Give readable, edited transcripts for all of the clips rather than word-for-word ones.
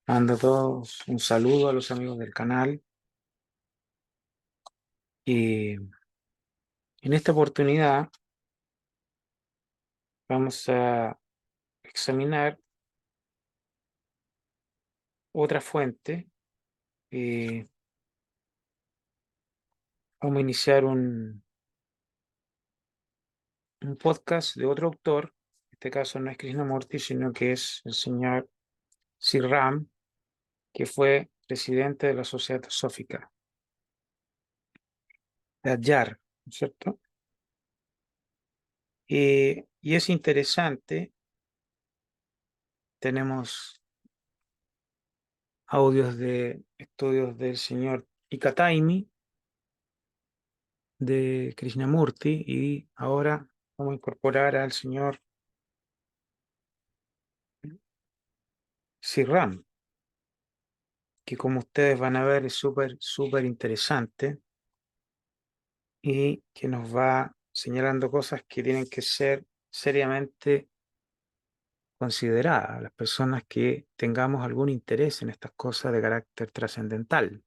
Mando a todos un saludo a los amigos del canal y en esta oportunidad vamos a examinar otra fuente. y Vamos a iniciar un podcast de otro autor. En este caso no es Krishnamurti, sino que es el señor Sri que fue presidente de la Sociedad Teosófica de Adyar, ¿no es cierto? Y es interesante, tenemos audios de estudios del señor Ikataimi, de Krishnamurti, y ahora vamos a incorporar al señor Sirram, que como ustedes van a ver es súper interesante y que nos va señalando cosas que tienen que ser seriamente consideradas las personas que tengamos algún interés en estas cosas de carácter trascendental.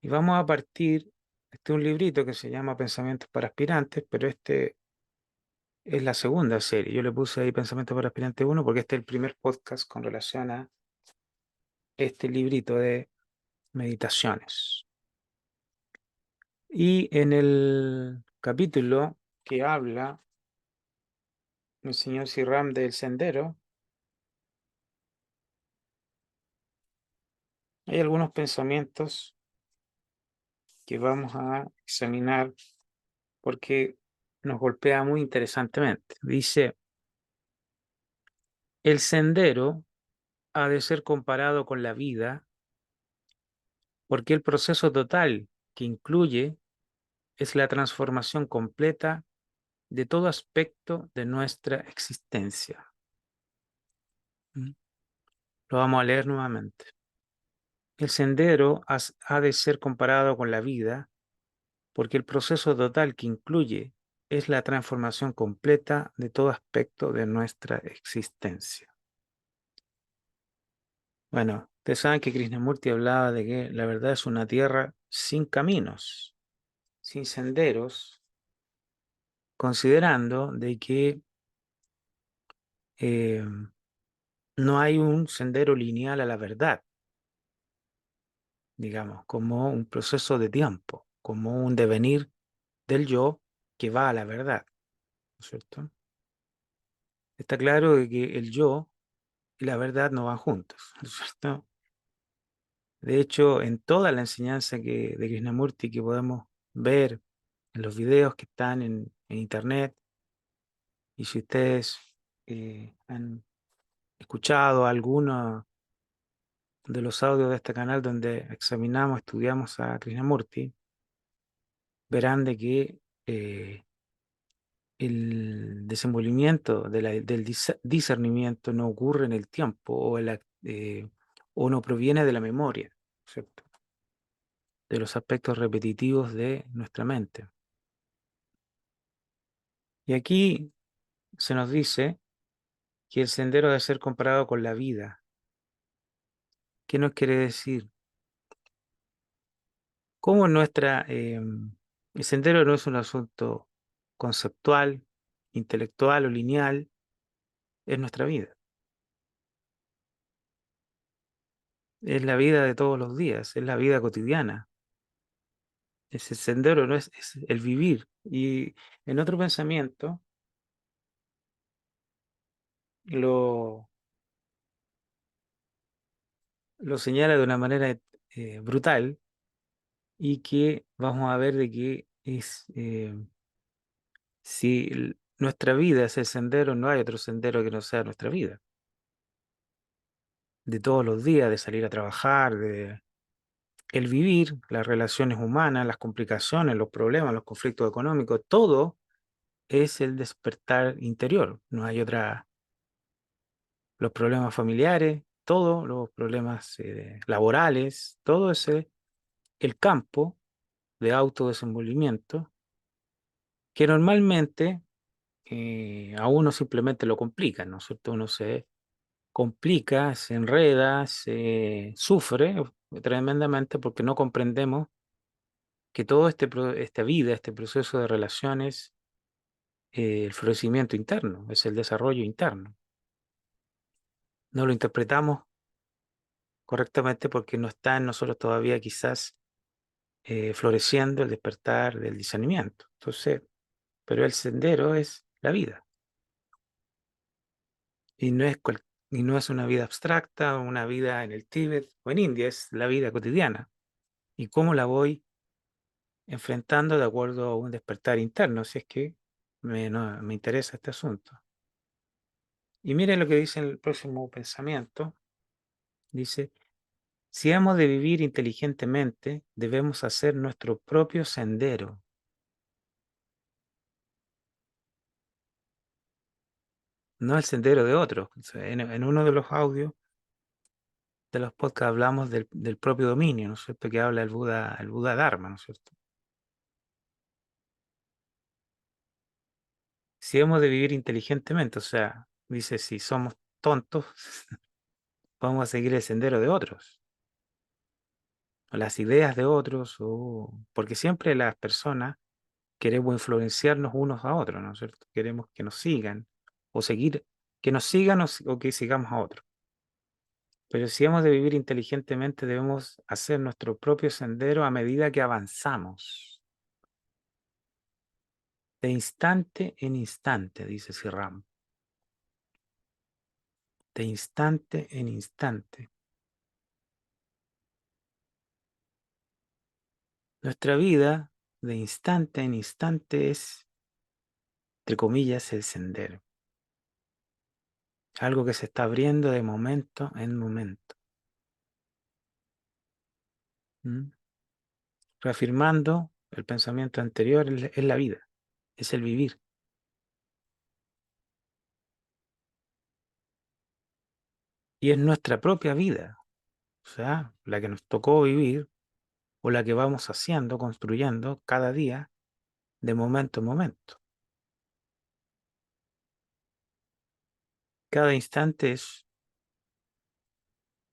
Y vamos a partir, este es un librito que se llama Pensamientos para Aspirantes, pero este es la segunda serie. Yo le puse ahí Pensamientos para Aspirantes 1 porque este es el primer podcast con relación a este librito de meditaciones. Y en el capítulo que habla el señor Sirram del sendero, hay algunos pensamientos que vamos a examinar porque nos golpea muy interesantemente. Dice, el sendero ha de ser comparado con la vida porque el proceso total que incluye es la transformación completa de todo aspecto de nuestra existencia. Lo vamos a leer nuevamente. El sendero ha de ser comparado con la vida porque el proceso total que incluye es la transformación completa de todo aspecto de nuestra existencia. Bueno, ustedes saben que Krishnamurti hablaba de que la verdad es una tierra sin caminos, sin senderos, considerando de que eh, no hay un sendero lineal a la verdad, digamos, como un proceso de tiempo, como un devenir del yo que va a la verdad, ¿no es cierto? Está claro de que el yo y la verdad no van juntos, ¿no es cierto? De hecho, en toda la enseñanza de Krishnamurti que podemos ver en los videos que están en internet, y si ustedes han escuchado alguno de los audios de este canal donde examinamos, estudiamos a Krishnamurti, verán de que el desenvolvimiento del discernimiento no ocurre en el tiempo o no proviene de la memoria, ¿cierto? De los aspectos repetitivos de nuestra mente. Y aquí se nos dice que el sendero debe ser comparado con la vida. ¿Qué nos quiere decir? ¿Cómo el sendero no es un asunto conceptual, intelectual o lineal? Es nuestra vida. Es la vida de todos los días, es la vida cotidiana. Ese sendero no es el vivir. Y en otro pensamiento lo, lo señala de una manera brutal, y que vamos a ver de que si nuestra vida es el sendero, no hay otro sendero que no sea nuestra vida. De todos los días, de salir a trabajar, de el vivir, las relaciones humanas, las complicaciones, los problemas, los conflictos económicos, todo es el despertar interior. No hay otra, los problemas familiares, todos los problemas laborales, todo ese, el campo de autodesenvolvimiento que normalmente a uno simplemente lo complican, ¿no es cierto? Uno se complica, se enreda, se sufre tremendamente porque no comprendemos que todo esta vida, este proceso de relaciones, el florecimiento interno, es el desarrollo interno. No lo interpretamos correctamente porque no está en nosotros todavía quizás floreciendo el despertar del discernimiento. Entonces, pero el sendero es la vida y y no es una vida abstracta, una vida en el Tíbet o en India, es la vida cotidiana. ¿Y cómo la voy enfrentando de acuerdo a un despertar interno? Si es que me interesa este asunto. Y miren lo que dice el próximo pensamiento. Dice, si hemos de vivir inteligentemente, debemos hacer nuestro propio sendero. No el sendero de otros. O sea, en uno de los audios de los podcasts hablamos del propio dominio, ¿no es cierto? Que habla el Buda Dharma, ¿no es cierto? Si hemos de vivir inteligentemente, o sea, dice, si somos tontos, vamos a seguir el sendero de otros, o las ideas de otros, porque siempre las personas queremos influenciarnos unos a otros, ¿no es cierto? Queremos que nos sigan, o seguir, que nos sigan o que sigamos a otros. Pero si hemos de vivir inteligentemente, debemos hacer nuestro propio sendero a medida que avanzamos, de instante en instante, dice Sirram, de instante en instante. Nuestra vida, de instante en instante, es, entre comillas, el sendero. Algo que se está abriendo de momento en momento. ¿Mm? Reafirmando el pensamiento anterior, es la vida, es el vivir. Y es nuestra propia vida, o sea, la que nos tocó vivir o la que vamos haciendo, construyendo cada día, de momento en momento. Cada instante es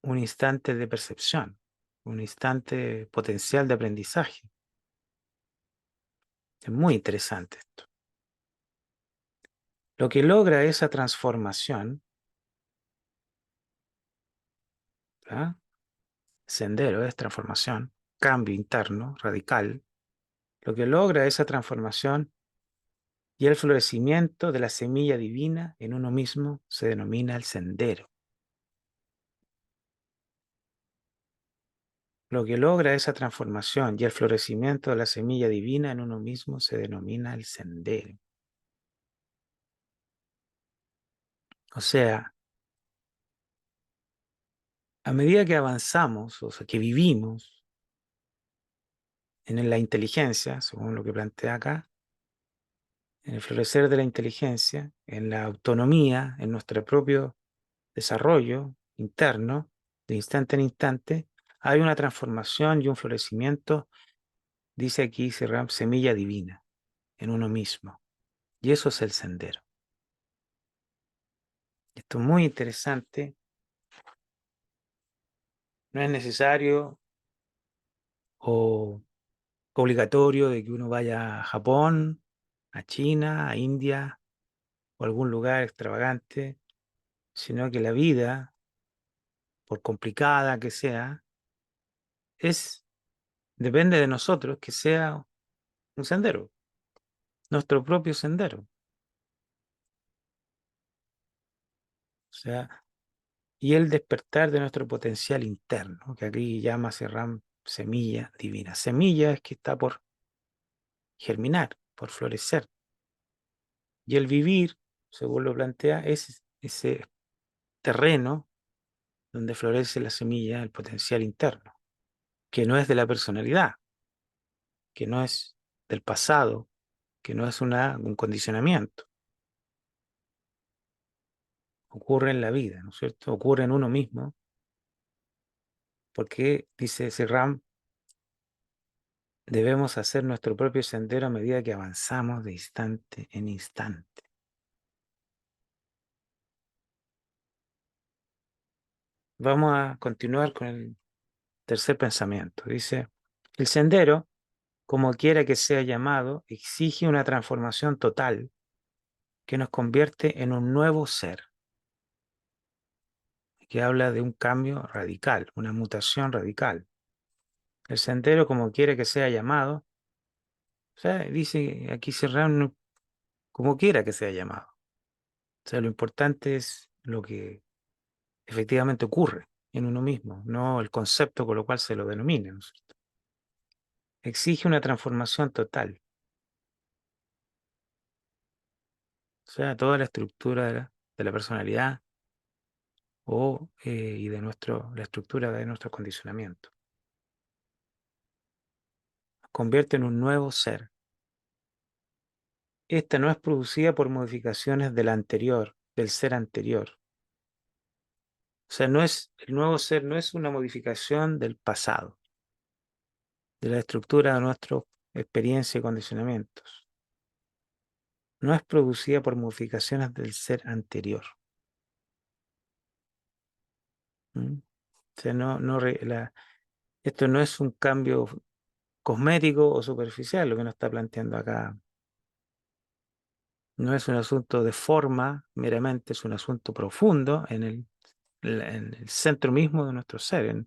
un instante de percepción, un instante potencial de aprendizaje. Es muy interesante esto. Lo que logra esa transformación, ¿ah? Sendero es transformación, cambio interno, radical. Lo que logra esa transformación y el florecimiento de la semilla divina en uno mismo se denomina el sendero. Lo que logra esa transformación y el florecimiento de la semilla divina en uno mismo se denomina el sendero. O sea, a medida que avanzamos, o sea, que vivimos en la inteligencia, según lo que plantea acá, en el florecer de la inteligencia, en la autonomía, en nuestro propio desarrollo interno, de instante en instante, hay una transformación y un florecimiento, dice aquí Serram, semilla divina en uno mismo. Y eso es el sendero. Esto es muy interesante. No es necesario o obligatorio de que uno vaya a Japón, a China, a India o a algún lugar extravagante, sino que la vida, por complicada que sea, depende de nosotros que sea un sendero, nuestro propio sendero. O sea, y el despertar de nuestro potencial interno, que aquí llama Serram semilla divina. Semilla es que está por germinar, por florecer. Y el vivir, según lo plantea, es ese terreno donde florece la semilla, el potencial interno, que no es de la personalidad, que no es del pasado, que no es un condicionamiento. Ocurre en la vida, ¿no es cierto? Ocurre en uno mismo, porque, dice Serram, debemos hacer nuestro propio sendero a medida que avanzamos de instante en instante. Vamos a continuar con el tercer pensamiento. Dice, el sendero, como quiera que sea llamado, exige una transformación total que nos convierte en un nuevo ser, que habla de un cambio radical, una mutación radical. El sendero, como quiera que sea llamado, o sea, dice aquí Serrano, como quiera que sea llamado. O sea, lo importante es lo que efectivamente ocurre en uno mismo, no el concepto con lo cual se lo denomina, ¿no es cierto? Exige una transformación total. O sea, toda la estructura de la personalidad y de la estructura de nuestro condicionamiento. Nos convierte en un nuevo ser. Esta no es producida por modificaciones del anterior, del ser anterior. O sea, el nuevo ser no es una modificación del pasado, de la estructura de nuestra experiencia y condicionamientos. No es producida por modificaciones del ser anterior. ¿Mm? O sea, esto no es un cambio cosmético o superficial lo que nos está planteando acá. No es un asunto de forma meramente, es un asunto profundo en el centro mismo de nuestro ser, en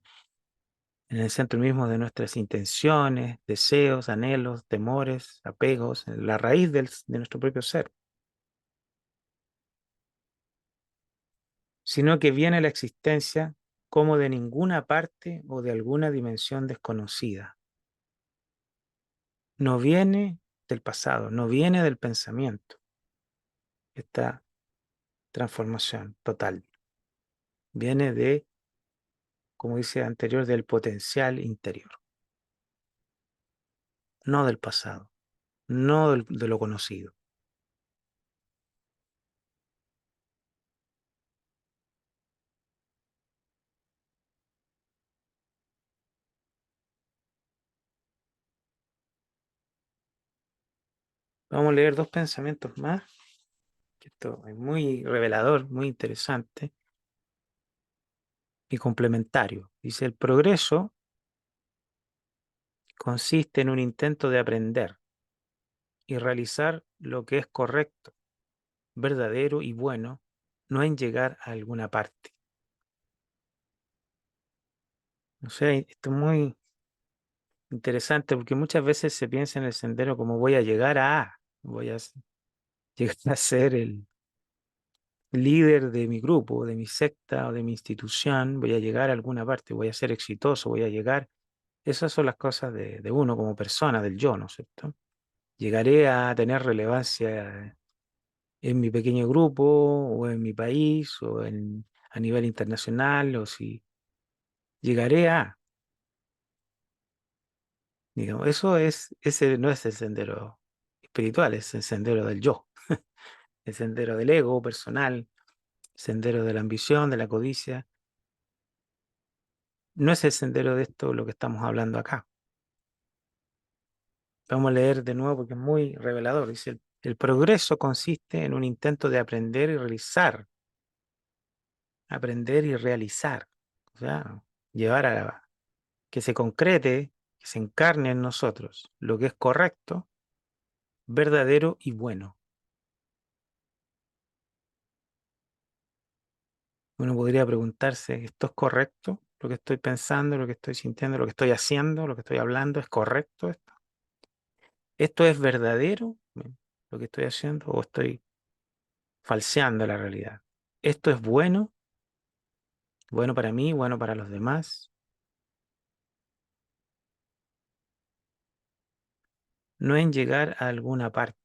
el centro mismo de nuestras intenciones, deseos, anhelos, temores, apegos, en la raíz de nuestro propio ser, sino que viene la existencia como de ninguna parte o de alguna dimensión desconocida. No viene del pasado, no viene del pensamiento, esta transformación total. Viene de, como dice anterior, del potencial interior, no del pasado, no de lo conocido. Vamos a leer dos pensamientos más, que esto es muy revelador, muy interesante y complementario. Dice, el progreso consiste en un intento de aprender y realizar lo que es correcto, verdadero y bueno, no en llegar a alguna parte. O sea, esto es muy interesante porque muchas veces se piensa en el sendero como voy a llegar voy a llegar a ser el líder de mi grupo, de mi secta o de mi institución, voy a llegar a alguna parte, voy a ser exitoso, voy a llegar. Esas son las cosas de uno como persona, del yo, ¿no es cierto? Llegaré a tener relevancia en mi pequeño grupo o en mi país a nivel internacional o si llegaré digamos, ese no es el sendero espiritual, es el sendero del yo, el sendero del ego personal, el sendero de la ambición, de la codicia. No es el sendero de esto lo que estamos hablando acá. Vamos a leer de nuevo porque es muy revelador. Dice, el progreso consiste en un intento de aprender y realizar. O sea, llevar que se concrete, que se encarne en nosotros lo que es correcto, verdadero y bueno. Uno podría preguntarse, ¿esto es correcto? ¿Lo que estoy pensando, lo que estoy sintiendo, lo que estoy haciendo, lo que estoy hablando, es correcto esto? ¿Esto es verdadero, lo que estoy haciendo, o estoy falseando la realidad? ¿Esto es bueno? ¿Bueno para mí, bueno para los demás? No en llegar a alguna parte.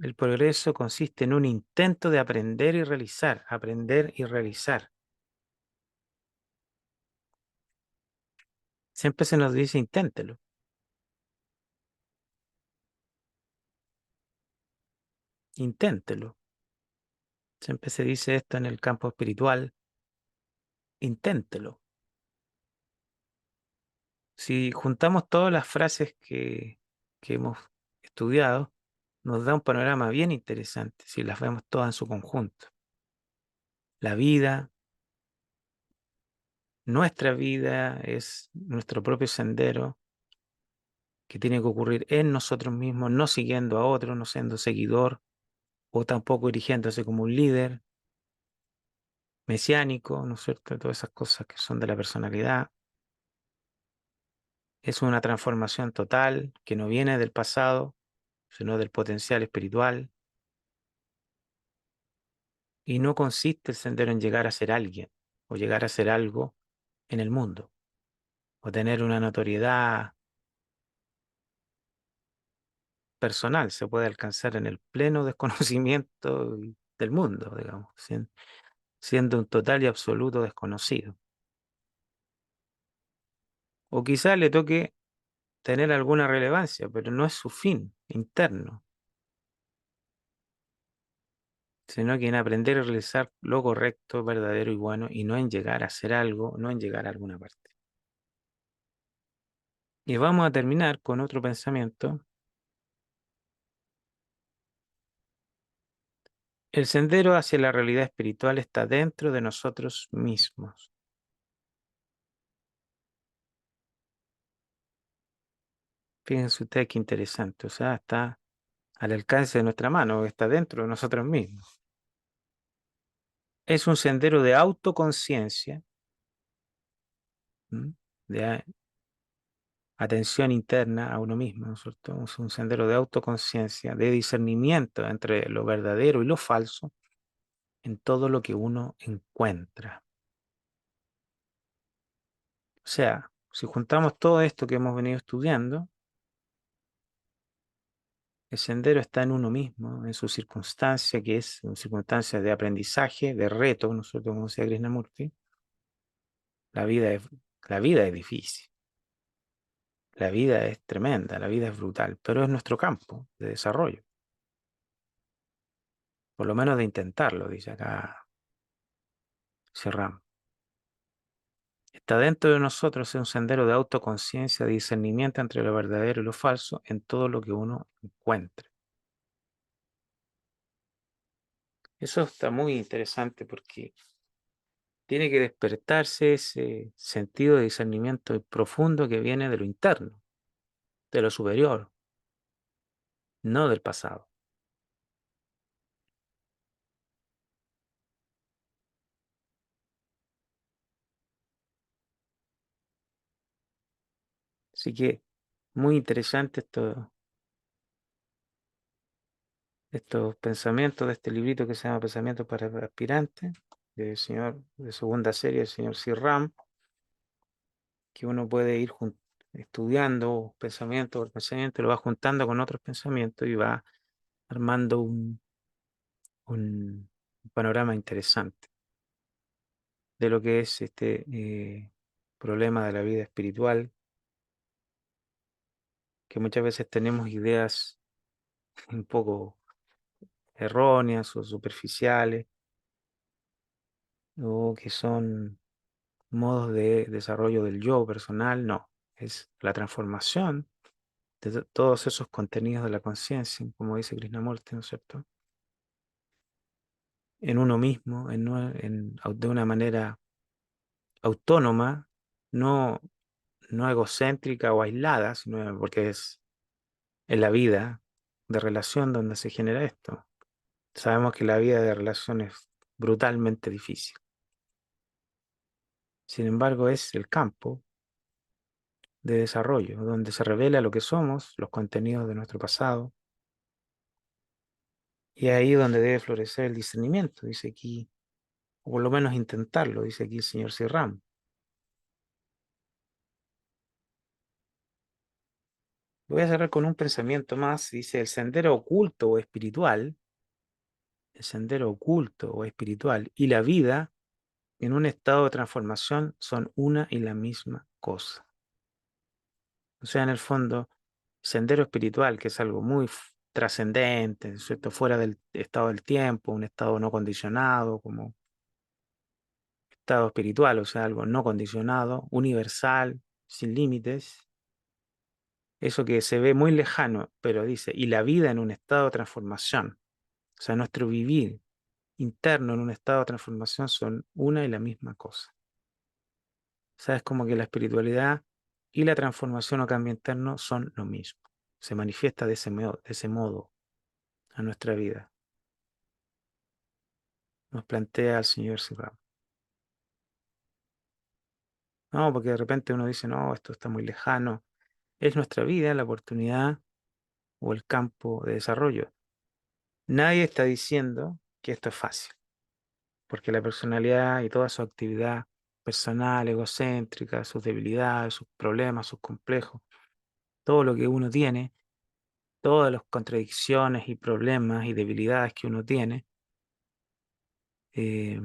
El progreso consiste en un intento de aprender y realizar, aprender y realizar. Siempre se nos dice inténtelo, inténtelo. Siempre se dice esto en el campo espiritual, inténtelo. Si juntamos todas las frases que hemos estudiado, nos da un panorama bien interesante si las vemos todas en su conjunto. La vida, nuestra vida es nuestro propio sendero que tiene que ocurrir en nosotros mismos, no siguiendo a otros, no siendo seguidor o tampoco erigiéndose como un líder mesiánico, ¿no es cierto? Todas esas cosas que son de la personalidad. Es una transformación total que no viene del pasado, sino del potencial espiritual. Y no consiste el sendero en llegar a ser alguien o llegar a ser algo en el mundo o tener una notoriedad personal. Se puede alcanzar en el pleno desconocimiento del mundo, digamos, siendo un total y absoluto desconocido. O quizá le toque tener alguna relevancia, pero no es su fin interno, sino que en aprender a realizar lo correcto, verdadero y bueno, y no en llegar a hacer algo, no en llegar a alguna parte. Y vamos a terminar con otro pensamiento. El sendero hacia la realidad espiritual está dentro de nosotros mismos. Fíjense ustedes qué interesante, o sea, está al alcance de nuestra mano, está dentro de nosotros mismos. Es un sendero de autoconciencia, ¿m? de atención interna a uno mismo, ¿no es cierto? Es un sendero de autoconciencia, de discernimiento entre lo verdadero y lo falso en todo lo que uno encuentra. O sea, si juntamos todo esto que hemos venido estudiando, el sendero está en uno mismo, en su circunstancia, que es una circunstancia de aprendizaje, de reto, ¿no es cierto? Como decía Krishnamurti, la vida es, la vida es difícil, la vida es tremenda, la vida es brutal, pero es nuestro campo de desarrollo, por lo menos de intentarlo, dice acá Serrano. Está dentro de nosotros es un sendero de autoconciencia, de discernimiento entre lo verdadero y lo falso en todo lo que uno encuentre. Eso está muy interesante porque tiene que despertarse ese sentido de discernimiento profundo que viene de lo interno, de lo superior, no del pasado. Así que muy interesante estos pensamientos de este librito que se llama Pensamientos para aspirantes, del señor de segunda serie, el señor C. Ram, que uno puede ir estudiando pensamiento por pensamiento, lo va juntando con otros pensamientos y va armando un panorama interesante de lo que es este problema de la vida espiritual, que muchas veces tenemos ideas un poco erróneas o superficiales, o que son modos de desarrollo del yo personal. No, es la transformación de todos esos contenidos de la conciencia, como dice Krishnamurti, ¿no es cierto? En uno mismo, de una manera autónoma, no, no egocéntrica o aislada, sino porque es en la vida de relación donde se genera esto. Sabemos que la vida de relación es brutalmente difícil. Sin embargo, es el campo de desarrollo, donde se revela lo que somos, los contenidos de nuestro pasado, y ahí donde debe florecer el discernimiento, dice aquí, o por lo menos intentarlo, dice aquí el señor Sirram. Voy a cerrar con un pensamiento más, dice, el sendero oculto o espiritual y la vida en un estado de transformación son una y la misma cosa. O sea, en el fondo, sendero espiritual, que es algo muy trascendente, ¿cierto? Fuera del estado del tiempo, un estado no condicionado, como estado espiritual, o sea, algo no condicionado, universal, sin límites. Eso que se ve muy lejano, pero dice, y la vida en un estado de transformación, o sea, nuestro vivir interno en un estado de transformación son una y la misma cosa. O sea, es como que la espiritualidad y la transformación o cambio interno son lo mismo. Se manifiesta de ese modo a nuestra vida. Nos plantea el señor Sirram. No, porque de repente uno dice, no, esto está muy lejano. Es nuestra vida, la oportunidad o el campo de desarrollo. Nadie está diciendo que esto es fácil, porque la personalidad y toda su actividad personal, egocéntrica, sus debilidades, sus problemas, sus complejos, todo lo que uno tiene, todas las contradicciones y problemas y debilidades que uno tiene, eh,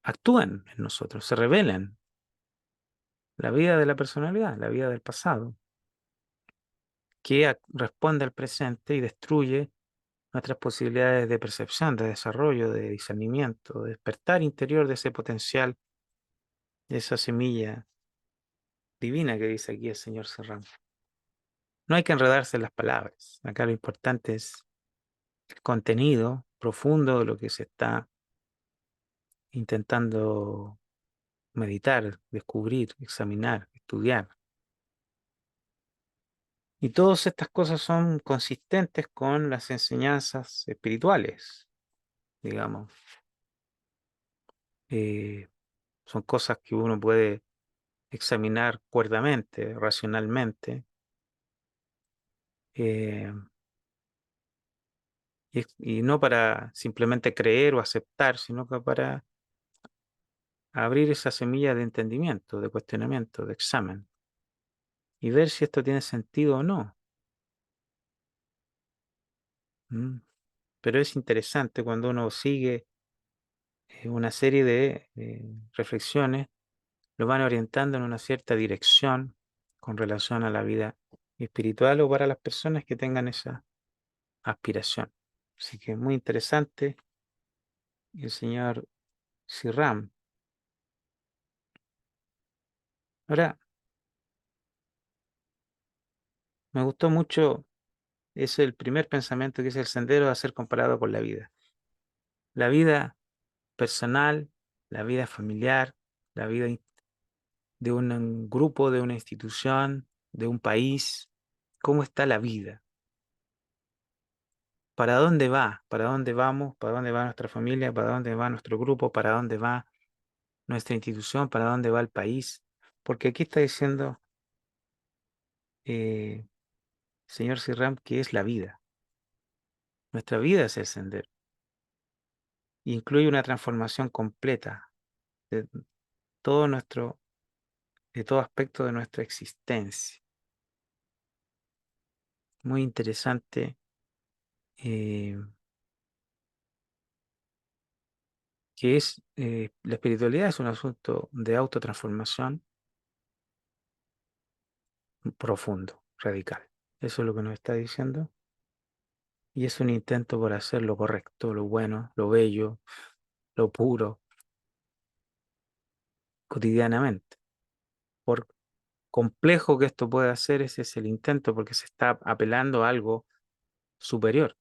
actúan en nosotros, se revelan. La vida de la personalidad, la vida del pasado, que responde al presente y destruye nuestras posibilidades de percepción, de desarrollo, de discernimiento, de despertar interior de ese potencial, de esa semilla divina que dice aquí el señor Serrano. No hay que enredarse en las palabras. Acá lo importante es el contenido profundo de lo que se está intentando meditar, descubrir, examinar, estudiar. Y todas estas cosas son consistentes con las enseñanzas espirituales, digamos. Eh, Son cosas que uno puede examinar cuerdamente, racionalmente, eh, y no para simplemente creer o aceptar, sino que para abrir esa semilla de entendimiento, de cuestionamiento, de examen, y ver si esto tiene sentido o no. ¿Mm? Pero es interesante cuando uno sigue una serie de reflexiones, lo van orientando en una cierta dirección con relación a la vida espiritual o para las personas que tengan esa aspiración. Así que muy interesante el señor Sirram. Ahora, me gustó mucho, es el primer pensamiento que es el sendero a ser comparado con la vida. La vida personal, la vida familiar, la vida de un grupo, de una institución, de un país. ¿Cómo está la vida? ¿Para dónde va? ¿Para dónde vamos? ¿Para dónde va nuestra familia? ¿Para dónde va nuestro grupo? ¿Para dónde va nuestra institución? ¿Para dónde va el país? Porque aquí está diciendo, eh, señor Sirram, que es la vida. Nuestra vida es el sendero. Incluye una transformación completa de todo nuestro, de todo aspecto de nuestra existencia. Muy interesante, eh, que es la espiritualidad es un asunto de autotransformación profundo, radical. Eso es lo que nos está diciendo. Y es un intento por hacer lo correcto, lo bueno, lo bello, lo puro, cotidianamente. Por complejo que esto pueda ser, ese es el intento, porque se está apelando a algo superior,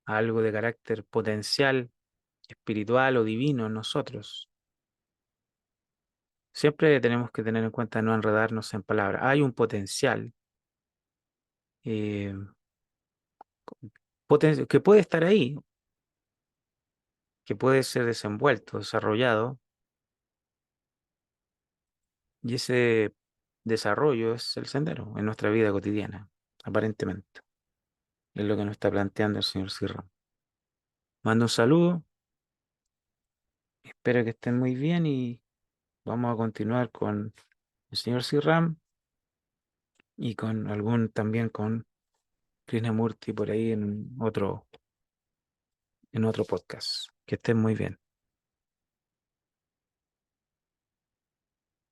a algo de carácter potencial, espiritual o divino en nosotros. Siempre tenemos que tener en cuenta no enredarnos en palabras. Hay un potencial eh, que puede estar ahí, que puede ser desenvuelto, desarrollado, y ese desarrollo es el sendero en nuestra vida cotidiana, aparentemente. Es lo que nos está planteando el señor Sirra. Mando un saludo, espero que estén muy bien y vamos a continuar con el señor Sirram y con algún también con Krishnamurti por ahí en otro podcast. Que estén muy bien.